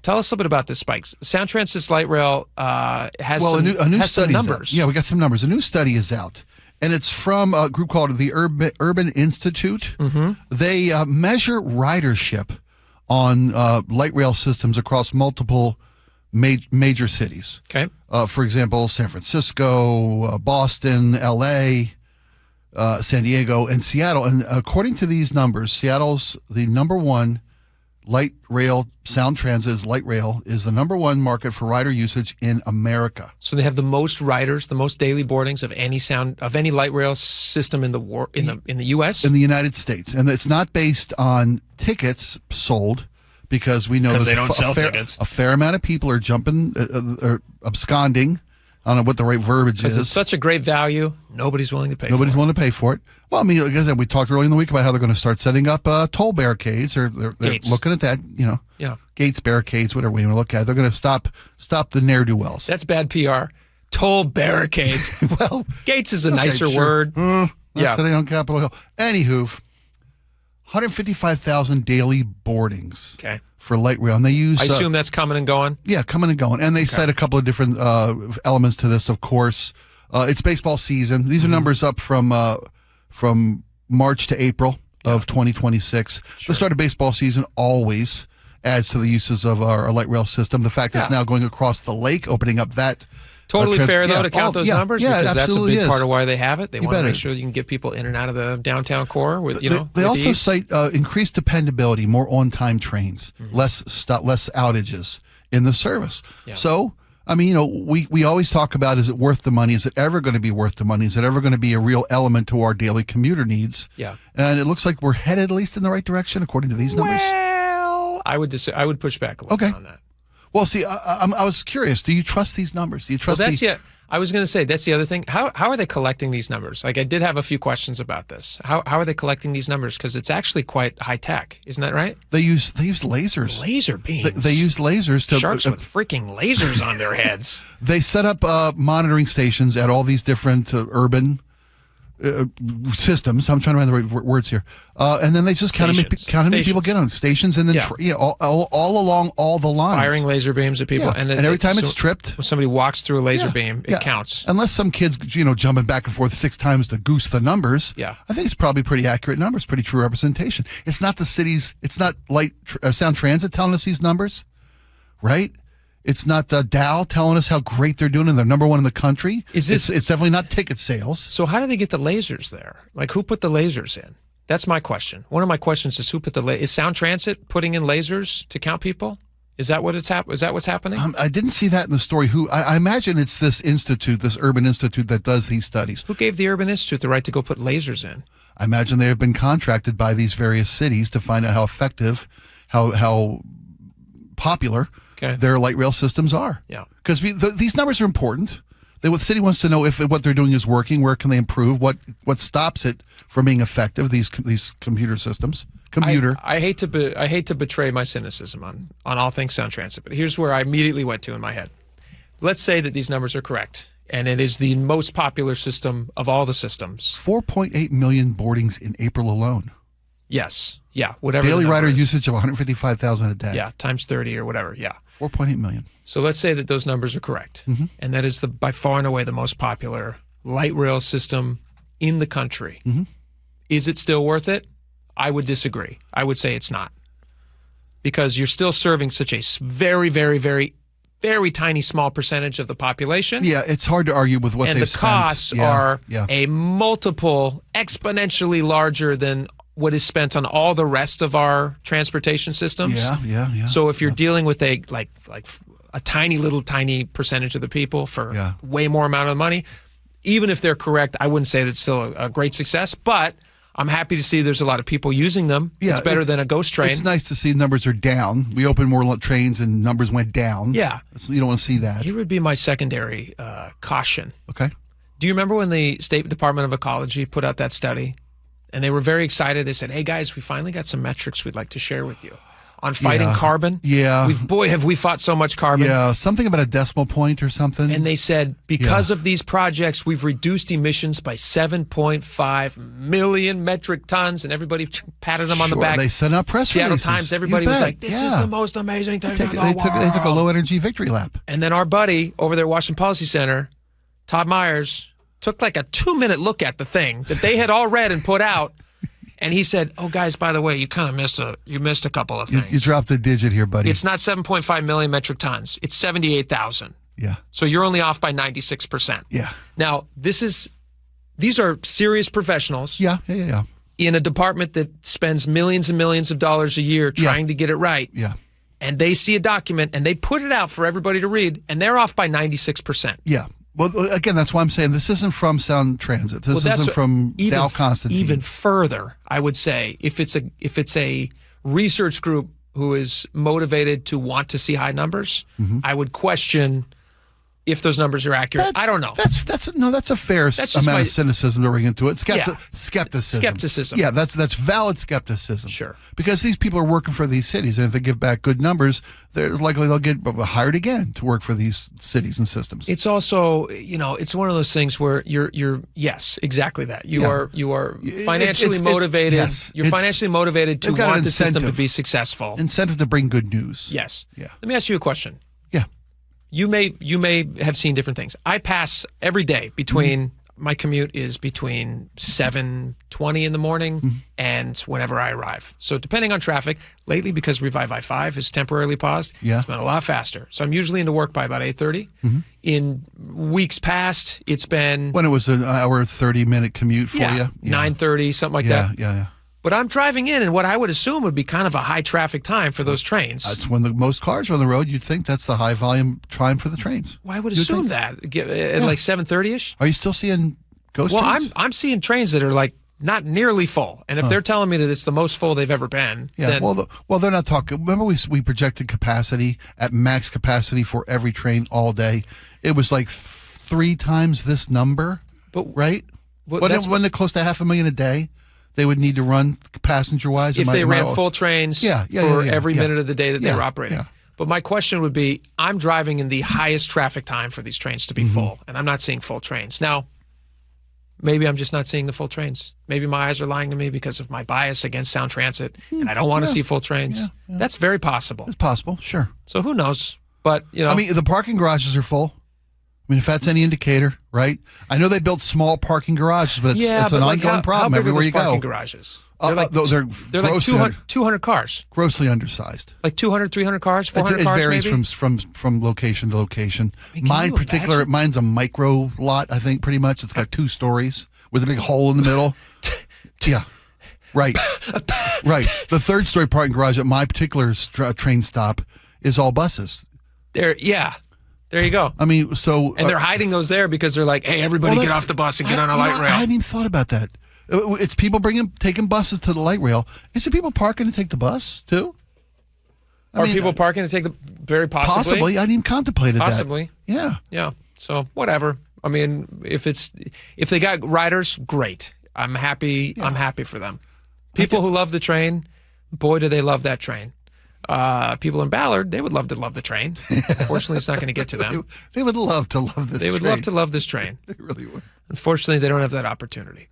Tell us a bit about this spike. Sound Transit's light rail has a new has some study numbers. Yeah, we got some numbers. A new study is out, and it's from a group called the Urban Institute. Mm-hmm. They measure ridership on light rail systems across multiple major cities. Okay. For example, San Francisco, Boston, L.A., San Diego, and Seattle. And according to these numbers, Seattle's the number one light rail. Sound Transit's light rail is the number one market for rider usage in America. So they have the most riders, the most daily boardings of any light rail system in the U.S. In the United States, and it's not based on tickets sold, because we know they don't sell tickets. A fair amount of people are jumping, or absconding. I don't know what the right verbiage is. It's such a great value. Nobody's willing to pay for it. Nobody's willing to pay for it. Well, I mean, like I said, we talked earlier in the week about how they're going to start setting up toll barricades, or they're looking at that, Yeah. gates, barricades, whatever we want to look at. They're going to stop the ne'er-do-wells. That's bad PR. Toll barricades. Well, gates is a nicer word. Not today on Capitol Hill. Anywho, 155,000 daily boardings. Okay. For light rail, and they use. I assume that's coming and going. Yeah, coming and going, and they cite a couple of different elements to this. Of course, it's baseball season. These are numbers up from March to April of 2026. Sure. The start of baseball season always adds to the uses of our light rail system. The fact that it's now going across the lake, opening up that. Totally fair, though, to count those numbers, because that's a big part of why they have it. They want to make sure you can get people in and out of the downtown core with, They also cite increased dependability, more on-time trains, less outages in the service. Yeah. So, I mean, we always talk about, is it worth the money? Is it ever going to be worth the money? Is it ever going to be a real element to our daily commuter needs? Yeah. And it looks like we're headed at least in the right direction, according to these numbers. Well, I would push back a little bit on that. Well, see, I was curious. Do you trust these numbers? Do you trust? I was going to say, that's the other thing. How are they collecting these numbers? Like, I did have a few questions about this. How are they collecting these numbers? Because it's actually quite high tech, isn't that right? They use lasers. Laser beams. They use lasers to sharks with freaking lasers on their heads. They set up monitoring stations at all these different urban systems. I'm trying to find the right words here. And then they just count how many people get on stations, and then all along all the lines. Firing laser beams at people. Yeah. And every time it's tripped. When somebody walks through a laser beam, it counts. Unless some kid's, jumping back and forth 6 times to goose the numbers. Yeah. I think it's probably pretty accurate numbers, pretty true representation. It's not the cities, it's not Sound Transit telling us these numbers, right? It's not Dow telling us how great they're doing and they're number one in the country. It's definitely not ticket sales. So how do they get the lasers there? Like, who put the lasers in? That's my question. One of my questions is, who put is Sound Transit putting in lasers to count people? Is that what is that what's happening? I didn't see that in the story. I imagine it's this institute, this Urban Institute, that does these studies. Who gave the Urban Institute the right to go put lasers in? I imagine they have been contracted by these various cities to find out how effective, how popular their light rail systems are. Yeah. Because these numbers are important. The city wants to know if what they're doing is working, where can they improve, what stops it from being effective, these computer systems. I hate to betray my cynicism on all things Sound Transit, but here's where I immediately went to in my head. Let's say that these numbers are correct, and it is the most popular system of all the systems. 4.8 million boardings in April alone. Yes. Yeah. Whatever. Daily rider usage of 155,000 a day. Yeah. Times 30 or whatever. Yeah. 4.8 million. So let's say that those numbers are correct. Mm-hmm. And that is by far and away the most popular light rail system in the country. Mm-hmm. Is it still worth it? I would disagree. I would say it's not. Because you're still serving such a very, very, very, very tiny small percentage of the population. Yeah, it's hard to argue with what they've spent. And the costs are a multiple exponentially larger than what is spent on all the rest of our transportation systems. Yeah. So if you're dealing with a tiny percentage of the people for way more amount of money, even if they're correct, I wouldn't say that's still a great success, but I'm happy to see there's a lot of people using them. Yeah, it's better than a ghost train. It's nice to see numbers are down. We opened more trains and numbers went down. Yeah. You don't want to see that. Here would be my secondary caution. Okay. Do you remember when the State Department of Ecology put out that study? And they were very excited. They said, hey, guys, we finally got some metrics we'd like to share with you on fighting carbon. Yeah. Boy, have we fought so much carbon. Yeah, something about a decimal point or something. And they said, because of these projects, we've reduced emissions by 7.5 million metric tons, and everybody patted them on the back. They sent out press Seattle releases. Times, everybody was like, this is the most amazing thing in the world. They took a low-energy victory lap. And then our buddy over there at Washington Policy Center, Todd Myers, took like a 2-minute look at the thing that they had all read and put out, and he said, "Oh, guys, by the way, you kind of missed a couple of things. You dropped a digit here, buddy. It's not 7.5 million metric tons. It's 78,000. Yeah. So you're only off by 96%. Yeah. Now, these are serious professionals. Yeah. In a department that spends millions and millions of dollars a year trying to get it right. Yeah. And they see a document and they put it out for everybody to read, and they're off by 96%. Yeah. Well, again, that's why I'm saying this isn't from Sound Transit. This isn't from Dow Constantine. Even further, I would say, if it's a research group who is motivated to want to see high numbers, I would question if those numbers are accurate. I don't know. That's a fair amount of cynicism to bring into it. Skepticism. Skepticism. Yeah, that's valid skepticism. Sure. Because these people are working for these cities, and if they give back good numbers, there's likely they'll get hired again to work for these cities and systems. It's also, it's one of those things where you're yes, exactly that. You are financially motivated. You're financially motivated to want the system to be successful. Incentive to bring good news. Yes. Yeah. Let me ask you a question. Yeah. You may have seen different things. I pass every day between my commute is between 7:20 in the morning and whenever I arrive. So depending on traffic, lately because Revive I-5 is temporarily paused, it's been a lot faster. So I'm usually into work by about 8:30. In weeks past, it's been when it was an hour 30-minute commute for you. 9:30, something like that. Yeah. But I'm driving in, and what I would assume would be kind of a high traffic time for those trains. That's when the most cars are on the road. You'd think that's the high volume time for the trains. Well, I would assume that at like 7:30ish. Are you still seeing ghost trains? Well, I'm seeing trains that are like not nearly full, and if they're telling me that it's the most full they've ever been, then well, they're not talking. Remember, we projected capacity at max capacity for every train all day. It was like 3 times this number, right? Wasn't it close to 500,000 a day? They would need to run passenger-wise. If they ran full trains for every minute of the day that they were operating. Yeah. But my question would be, I'm driving in the highest traffic time for these trains to be full, and I'm not seeing full trains. Now, maybe I'm just not seeing the full trains. Maybe my eyes are lying to me because of my bias against Sound Transit, and I don't want to see full trains. Yeah. That's very possible. It's possible, sure. So who knows? But, I mean, the parking garages are full. I mean, if that's any indicator, right? I know they built small parking garages, but it's an ongoing problem everywhere you go. Parking garages? They're like 200 cars. Grossly undersized. Like 200, 300 cars, 400 cars maybe? It varies from location to location. Mine's a micro lot, I think, pretty much. It's got 2 stories with a big hole in the middle. Yeah. Right. Right. The 3rd-story parking garage at my particular train stop is all buses. There you go. I mean, so... And they're hiding those there because they're like, hey, everybody get off the bus and get on a light rail. I hadn't even thought about that. It's people taking buses to the light rail. Is it people parking to take the bus, too? Are people parking to take the... Very possibly. Possibly. I hadn't even contemplated that. Possibly. Yeah. Yeah. So, whatever. I mean, if they got riders, great. I'm happy. Yeah. I'm happy for them. People who love the train, boy, do they love that train. People in Ballard, they would love the train. Unfortunately, it's not going to get to them. They would love to love this train. They would love to love this train. They really would. Unfortunately, they don't have that opportunity.